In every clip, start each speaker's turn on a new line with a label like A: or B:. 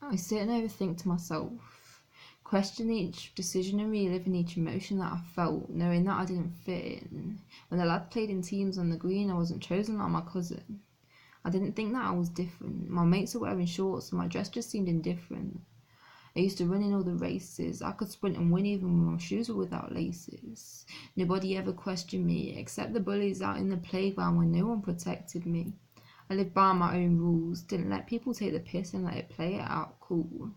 A: I sit and overthink to myself, question each decision and reliving each emotion that I felt, knowing that I didn't fit in. When the lads played in teams on the green, I wasn't chosen like my cousin. I didn't think that I was different. My mates were wearing shorts and my dress just seemed indifferent. I used to run in all the races. I could sprint and win even when my shoes were without laces. Nobody ever questioned me, except the bullies out in the playground when no one protected me. I lived by my own rules, didn't let people take the piss and let it play it out cool.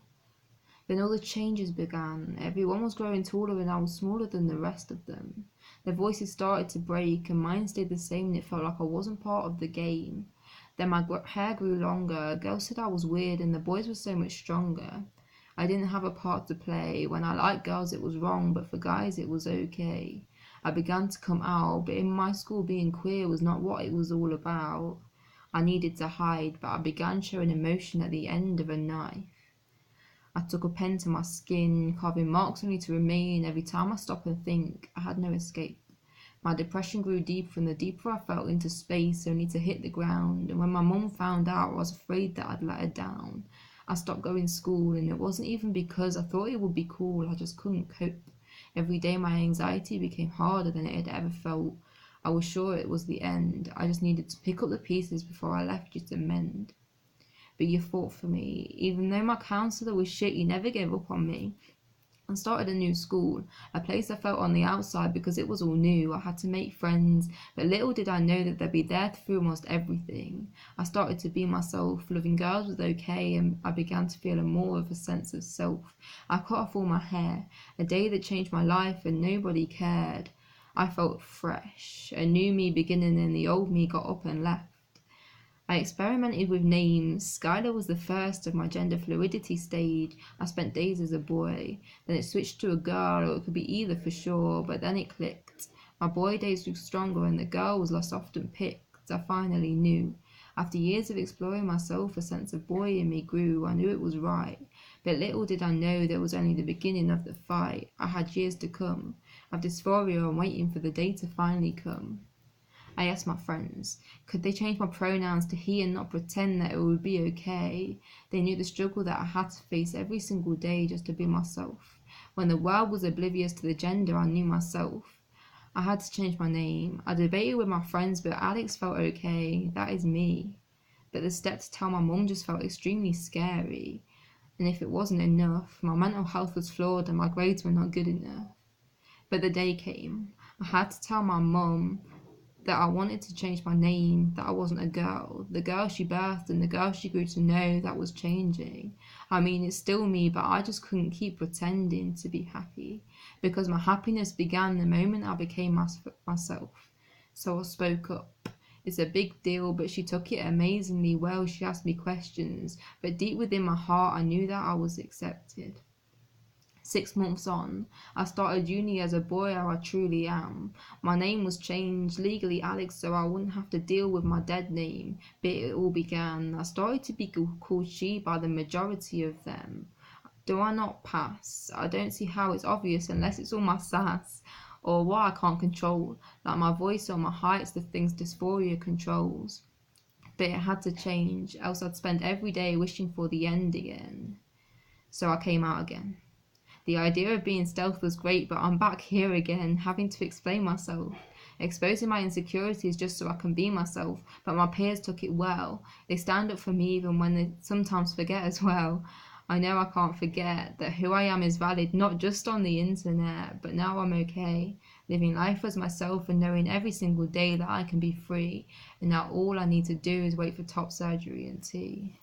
A: Then all the changes began. Everyone was growing taller and I was smaller than the rest of them. Their voices started to break and mine stayed the same and it felt like I wasn't part of the game. Then my hair grew longer, girls said I was weird and the boys were so much stronger. I didn't have a part to play. When I liked girls it was wrong, but for guys it was okay. I began to come out, but in my school being queer was not what it was all about. I needed to hide, but I began showing emotion at the end of a knife. I took a pen to my skin, carving marks only to remain. Every time I stop and think, I had no escape. My depression grew deeper and the deeper I fell into space, only to hit the ground. And when my mum found out, I was afraid that I'd let her down. I stopped going to school and it wasn't even because I thought it would be cool, I just couldn't cope. Every day my anxiety became harder than it had ever felt. I was sure it was the end. I just needed to pick up the pieces before I left you to mend. But you fought for me. Even though my counsellor was shit, you never gave up on me. I started a new school, a place I felt on the outside because it was all new. I had to make friends, but little did I know that they'd be there through almost everything. I started to be myself. Loving girls was okay, and I began to feel more of a sense of self. I cut off all my hair, a day that changed my life and nobody cared. I felt fresh, a new me beginning and the old me got up and left. I experimented with names. Skylar was the first of my gender fluidity stage. I spent days as a boy. Then it switched to a girl, or it could be either for sure, but then it clicked. My boy days grew stronger and the girl was less often picked. I finally knew. After years of exploring myself, a sense of boy in me grew. I knew it was right. But little did I know that was only the beginning of the fight. I had years to come. Of dysphoria and waiting for the day to finally come. I asked my friends, could they change my pronouns to he and not pretend that it would be okay? They knew the struggle that I had to face every single day just to be myself. When the world was oblivious to the gender, I knew myself. I had to change my name. I debated with my friends, but Alex felt okay. That is me. But the step to tell my mum just felt extremely scary. And if it wasn't enough, my mental health was flawed and my grades were not good enough. But the day came. I had to tell my mum that I wanted to change my name, that I wasn't a girl. The girl she birthed and the girl she grew to know, that was changing. I mean, it's still me, but I just couldn't keep pretending to be happy. Because my happiness began the moment I became myself. So I spoke up. It's a big deal, but she took it amazingly well. She asked me questions, but deep within my heart, I knew that I was accepted. 6 months on, I started uni as a boy, how I truly am. My name was changed, legally Alex, so I wouldn't have to deal with my dead name. But it all began. I started to be called she by the majority of them. Do I not pass? I don't see how it's obvious unless it's all my sass, or what I can't control, like my voice or my heights, the things dysphoria controls. But it had to change, else I'd spend every day wishing for the end again. So I came out again. The idea of being stealth was great, but I'm back here again, having to explain myself, exposing my insecurities just so I can be myself, but my peers took it well. They stand up for me even when they sometimes forget as well. I know I can't forget that who I am is valid, not just on the internet, but now I'm okay, living life as myself and knowing every single day that I can be free, and now all I need to do is wait for top surgery and tea.